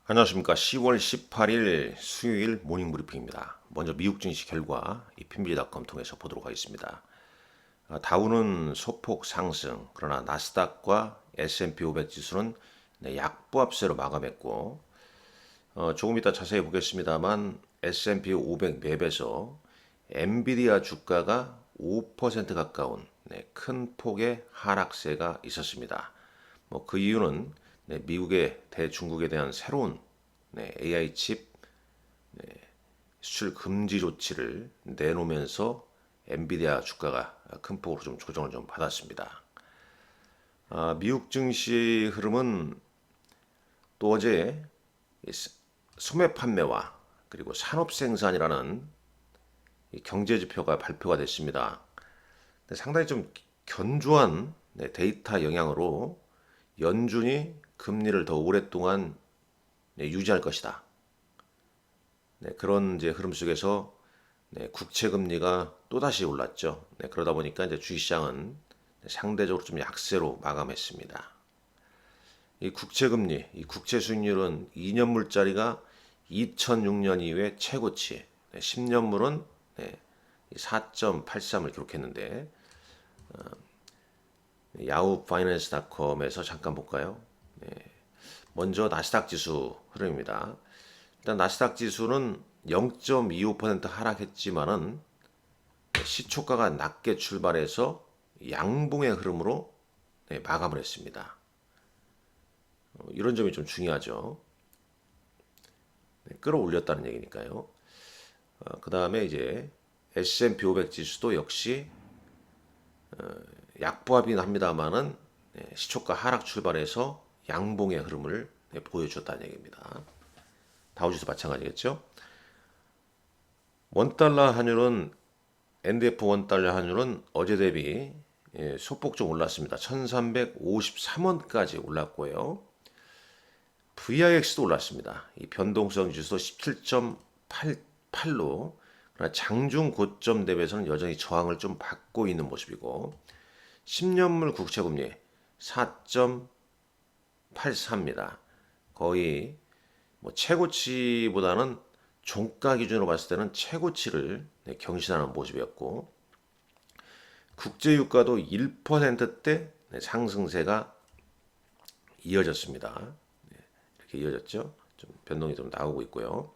안녕하십니까. 10월 18일 수요일 모닝 브리핑입니다. 먼저 미국 증시 결과 이 핀비리닷컴 통해서 보도록 하겠습니다. 다우는 소폭 상승, 그러나 나스닥과 S&P 500 지수는 약보합세로 마감했고, 조금 이따 자세히 보겠습니다만 S&P 500 맵에서 엔비디아 주가가 5% 가까운 큰 폭의 하락세가 있었습니다. 그 이유는 미국의 대중국에 대한 새로운 AI 칩 수출 금지 조치를 내놓으면서 엔비디아 주가가 큰 폭으로 좀 조정을 좀 받았습니다. 미국 증시 흐름은 또 어제 소매 판매와 그리고 산업 생산이라는 경제 지표가 발표가 됐습니다. 상당히 좀 견조한 데이터 영향으로 연준이 금리를 더 오랫동안 유지할 것이다. 그런 이제 흐름 속에서 국채 금리가 또다시 올랐죠. 그러다 보니까 이제 주식시장은 상대적으로 좀 약세로 마감했습니다. 이 국채 금리, 이 국채 수익률은 2년물짜리가 2006년 이후에 최고치, 10년물은 4.83을 기록했는데 야후 파이낸스닷컴에서 잠깐 볼까요? 먼저 나스닥 지수 흐름입니다. 일단 나스닥 지수는 0.25% 하락했지만은 시초가가 낮게 출발해서 양봉의 흐름으로 마감을 했습니다. 이런 점이 좀 중요하죠. 끌어올렸다는 얘기니까요. 그 다음에 이제 S&P 500 지수도 역시 약보합이긴 합니다만은 시초가 하락 출발해서 양봉의 흐름을 보여줬다는 얘기입니다. 다우지수 마찬가지겠죠. 원달러 환율은 NDF 원달러 환율은 어제 대비 소폭 좀 올랐습니다. 1353원까지 올랐고요. VIX도 올랐습니다. 이 변동성 지수도 17.88로 장중 고점 대비해서는 여전히 저항을 좀 받고 있는 모습이고 10년물 국채금리 4.84입니다. 거의 최고치보다는 종가 기준으로 봤을 때는 최고치를 경신하는 모습이었고 국제유가도 1%대 상승세가 이어졌습니다. 이렇게 이어졌죠. 좀 변동이 좀 나오고 있고요.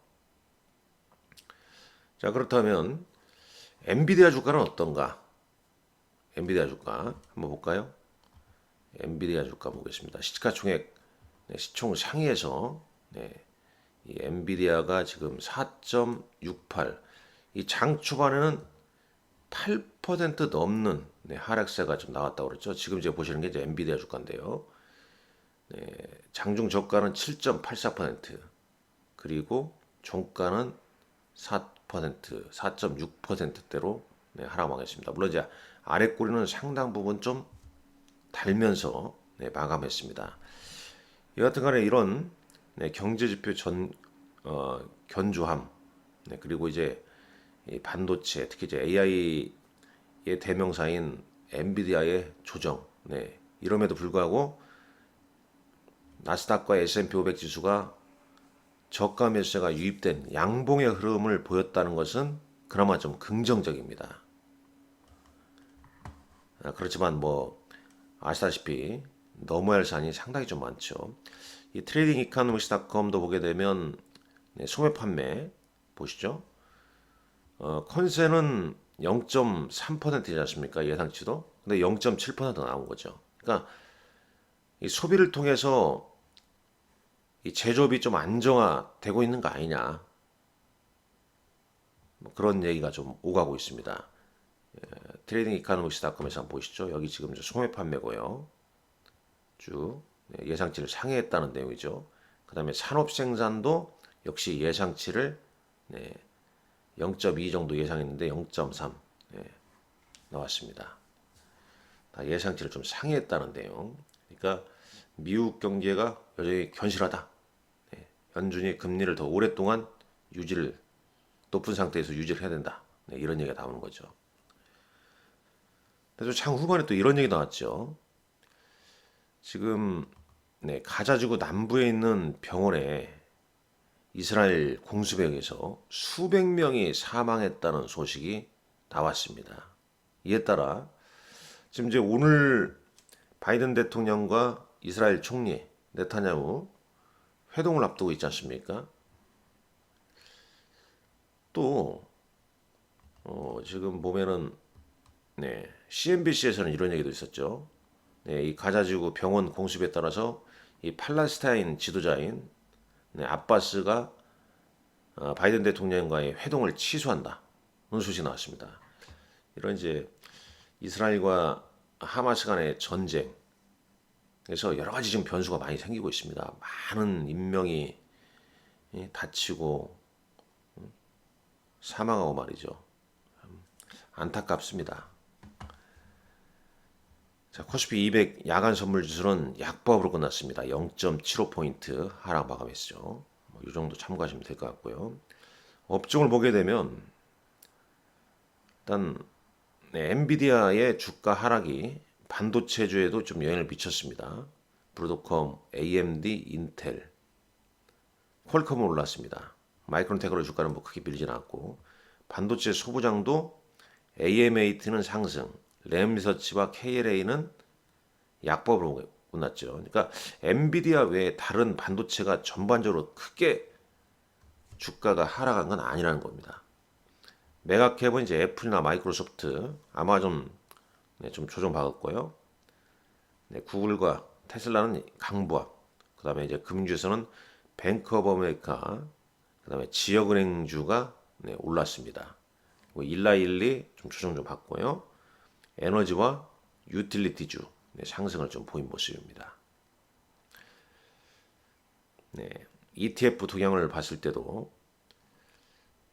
자, 그렇다면 엔비디아 주가는 어떤가? 엔비디아 주가 한번 볼까요? 엔비디아 주가 보겠습니다. 시가총액 시총 상위에서 이 엔비디아가 지금 4.68, 이 장 초반에는 8% 넘는 하락세가 좀 나왔다고 그랬죠. 지금 이제 보시는 게 이제 엔비디아 주가인데요. 장중 저가는 7.84%, 그리고 종가는 4%, 4.6%대로 하락하겠습니다. 물론 이제 아래 꼬리는 상당 부분 좀 달면서 마감했습니다. 여하튼간에 이런 경제지표 견조함, 그리고 이제 이 반도체, 특히 이제 AI의 대명사인 엔비디아의 조정, 이럼에도 불구하고 나스닥과 S&P 500 지수가 저가 매수세가 유입된 양봉의 흐름을 보였다는 것은 그나마 좀 긍정적입니다. 그렇지만 아시다시피 넘어야 할 산이 상당히 좀 많죠. 이 트레이딩 이코노믹스닷컴도 보게 되면 소매 판매 보시죠. 컨센은 0.3%이지 않습니까? 예상치도. 근데 0.7% 나온 거죠. 그러니까 이 소비를 통해서 이 제조업이 좀 안정화되고 있는 거 아니냐. 그런 얘기가 좀 오가고 있습니다. 트레이딩 이코노믹스닷컴에서 한번 보시죠. 여기 지금 소매 판매고요. 쭉 예상치를 상회했다는 내용이죠. 그 다음에 산업 생산도 역시 예상치를 0.2 정도 예상했는데 0.3 나왔습니다. 다 예상치를 좀 상회했다는 내용. 그러니까 미국 경제가 여전히 견실하다. 연준이 금리를 더 오랫동안 높은 상태에서 유지를 해야 된다. 이런 얘기가 나오는 거죠. 그래서 장 후반에 또 이런 얘기 나왔죠. 지금 가자지구 남부에 있는 병원에 이스라엘 공습에 의해서 수백 명이 사망했다는 소식이 나왔습니다. 이에 따라 지금 이제 오늘 바이든 대통령과 이스라엘 총리 네타냐후 회동을 앞두고 있지 않습니까? 또 지금 보면은 CNBC에서는 이런 얘기도 있었죠. 이 가자지구 병원 공습에 따라서 이 팔레스타인 지도자인 아바스가 바이든 대통령과의 회동을 취소한다. 그런 소식이 나왔습니다. 이런 이제 이스라엘과 하마스 간의 전쟁에서 여러 가지 지금 변수가 많이 생기고 있습니다. 많은 인명이 다치고 사망하고 말이죠. 안타깝습니다. 자, 코스피 200 야간 선물 지수는 약보합으로 끝났습니다. 0.75포인트 하락 마감했죠. 이 정도 참고하시면 될 것 같고요. 업종을 보게 되면 일단 엔비디아의 주가 하락이 반도체주에도 좀 영향을 미쳤습니다. 브로드컴, AMD, 인텔, 퀄컴은 올랐습니다. 마이크론테크노 주가는 뭐 크게 밀리진 않고 반도체 소부장도 AMAT는 상승, 램리서치와 KLA는 약보합으로 끝났죠. 그러니까 엔비디아 외에 다른 반도체가 전반적으로 크게 주가가 하락한 건 아니라는 겁니다. 메가캡은 이제 애플이나 마이크로소프트, 아마존 좀 조정받았고요. 구글과 테슬라는 강보합. 그다음에 이제 금융주에서는 뱅크 오브 아메리카, 그다음에 지역은행주가 올랐습니다. 일라일리 좀 조정 좀 받고요. 에너지와 유틸리티주 상승을 좀 보인 모습입니다. ETF 동향을 봤을 때도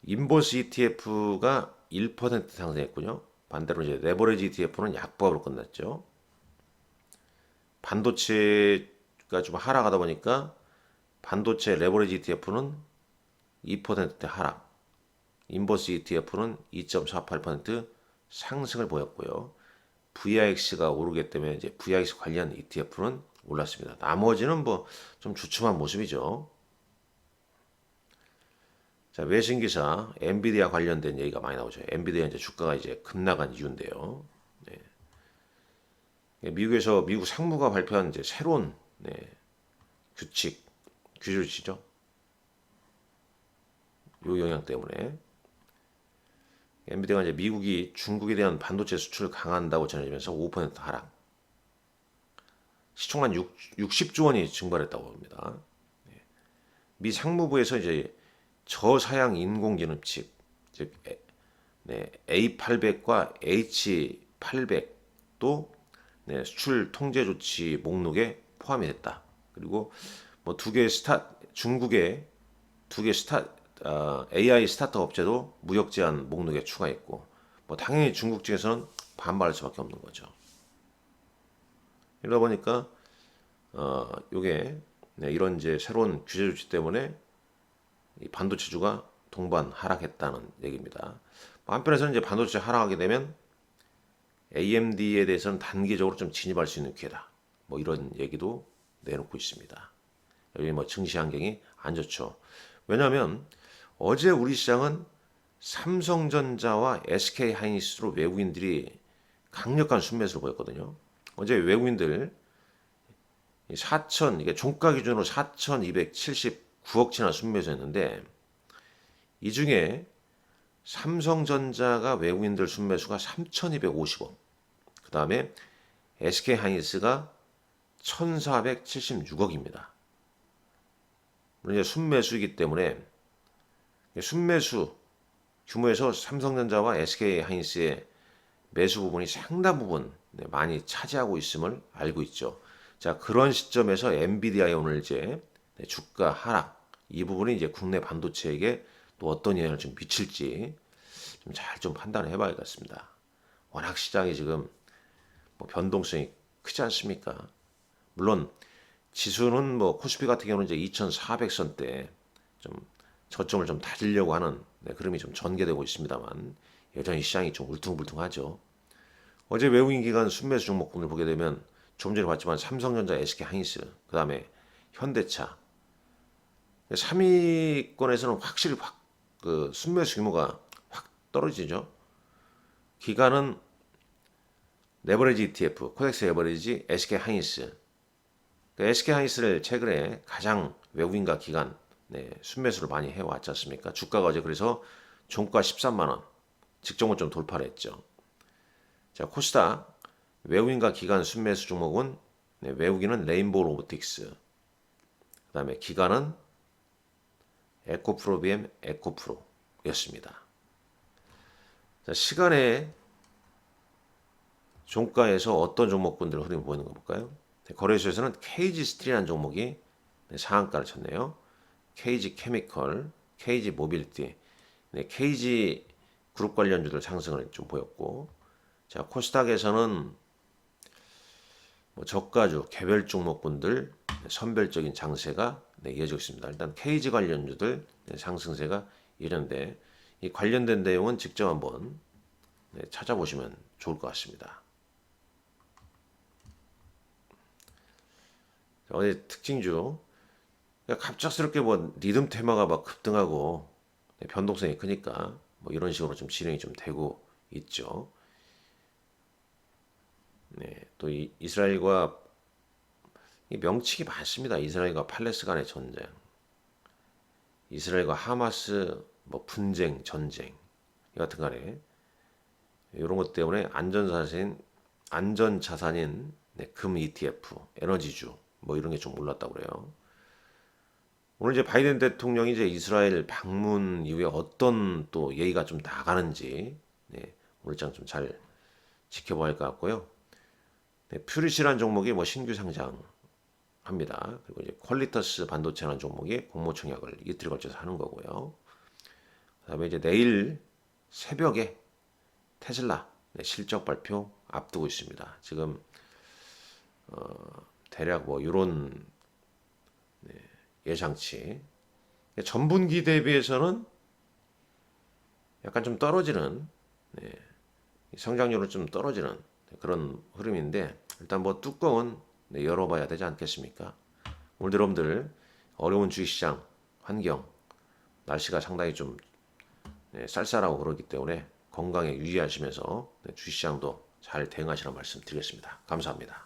인버스 ETF가 1% 상승했군요. 반대로 이제 레버리지 ETF는 약보합으로 끝났죠. 반도체가 좀 하락하다 보니까 반도체 레버리지 ETF는 2% 하락, 인버스 ETF는 2.48% 상승을 보였고요. VIX가 오르기 때문에 이제 VIX 관련 ETF는 올랐습니다. 나머지는 뭐 좀 주춤한 모습이죠. 자, 외신 기사 엔비디아 관련된 얘기가 많이 나오죠. 엔비디아 이제 주가가 이제 급락한 이유인데요. 미국에서 미국 상무가 발표한 이제 새로운 규율이죠. 요 영향 때문에 엔비디아가 이제 미국이 중국에 대한 반도체 수출을 강화한다고 전해지면서 5% 하락. 시총만 60조 원이 증발했다고 합니다. 미 상무부에서 이제 저사양 인공지능 칩, 즉 A800과 H800도 수출 통제 조치 목록에 포함이 됐다. 그리고 뭐 중국의 두 개 AI 스타트업 업체도 무역 제한 목록에 추가했고, 뭐 당연히 중국 측에서는 반발할 수밖에 없는 거죠. 이러다 보니까 요게 이런 이제 새로운 규제 조치 때문에 이 반도체주가 동반 하락했다는 얘기입니다. 한편에서는 이제 반도체 하락하게 되면 AMD에 대해서는 단기적으로 좀 진입할 수 있는 기회다. 뭐 이런 얘기도 내놓고 있습니다. 여기 뭐 증시 환경이 안 좋죠. 왜냐하면 어제 우리 시장은 삼성전자와 SK하이닉스로 외국인들이 강력한 순매수를 보였거든요. 어제 외국인들 이게 종가 기준으로 4,279억치나 순매수했는데 이 중에 삼성전자가 외국인들 순매수가 3,250억, 그 다음에 SK하이닉스가 1,476억입니다. 물론 이제 순매수이기 때문에 순매수 규모에서 삼성전자와 SK하이닉스의 매수 부분이 상당 부분 많이 차지하고 있음을 알고 있죠. 자, 그런 시점에서 엔비디아의 오늘 이제 주가 하락, 이 부분이 이제 국내 반도체에게 또 어떤 영향을 좀 미칠지 좀 잘 좀 판단을 해봐야 겠습니다. 워낙 시장이 지금 뭐 변동성이 크지 않습니까? 물론 지수는 뭐 코스피 같은 경우는 이제 2,400선대 좀 저점을 좀 다지려고 하는 흐름이 좀 전개되고 있습니다만 여전히 시장이 좀 울퉁불퉁하죠. 어제 외국인 기관 순매수 종목군을 보게 되면 좀 전에 봤지만 삼성전자, SK하이닉스, 그 다음에 현대차, 3위권에서는 확실히 그 순매수 규모가 확 떨어지죠. 기간은 레버리지 ETF, 코덱스 에버리지, SK 하이닉스. SK 하이닉스를 최근에 가장 외국인과 기관 순매수를 많이 해왔지 않습니까? 주가가 어제 그래서 종가 13만 원, 직전을 좀 돌파를 했죠. 자, 코스닥 외국인과 기관 순매수 종목은 외국인은 레인보우 로보틱스, 그다음에 기관은 에코프로 BM 에코프로였습니다. 자, 시간에 종가에서 어떤 종목군들 흐름이 보이는 거 볼까요? 거래소에서는 KG 스틸이라는 종목이 상한가를 쳤네요. KG 케미컬, KG 모빌리티, KG 그룹 관련주들 상승을 좀 보였고, 자, 코스닥에서는 뭐 저가주, 개별 종목군들 선별적인 장세가 이어지고 있습니다. 일단 KG 관련주들 상승세가 이런데 이 관련된 내용은 직접 한번 찾아보시면 좋을 것 같습니다. 어제 특징주 갑작스럽게 뭐 리듬 테마가 막 급등하고 변동성이 크니까 뭐 이런 식으로 좀 진행이 좀 되고 있죠. 또 이스라엘과 명칭이 많습니다. 이스라엘과 팔레스 간의 전쟁, 이스라엘과 하마스 뭐 분쟁, 전쟁 여하튼 간에 이런 것 때문에 안전자산인 금 ETF, 에너지주 뭐 이런 게 좀 올랐다고 그래요. 오늘 이제 바이든 대통령이 이제 이스라엘 방문 이후에 어떤 또 예의가 좀 나가는지 오늘 장 좀 잘 지켜봐야 할 것 같고요. 퓨리시라는 종목이 뭐 신규 상장합니다. 그리고 이제 퀄리터스 반도체라는 종목이 공모 청약을 이틀에 걸쳐서 하는 거고요. 그다음에 이제 내일 새벽에 테슬라 실적 발표 앞두고 있습니다. 지금 대략 뭐 이런 예상치 전분기 대비해서는 약간 좀 떨어지는 성장률은 좀 떨어지는 그런 흐름인데 일단 뭐 뚜껑은 열어봐야 되지 않겠습니까? 오늘 여러분들 어려운 주식시장 환경 날씨가 상당히 좀 쌀쌀하고 그러기 때문에 건강에 유의하시면서 주식시장도 잘 대응하시라는 말씀 드리겠습니다. 감사합니다.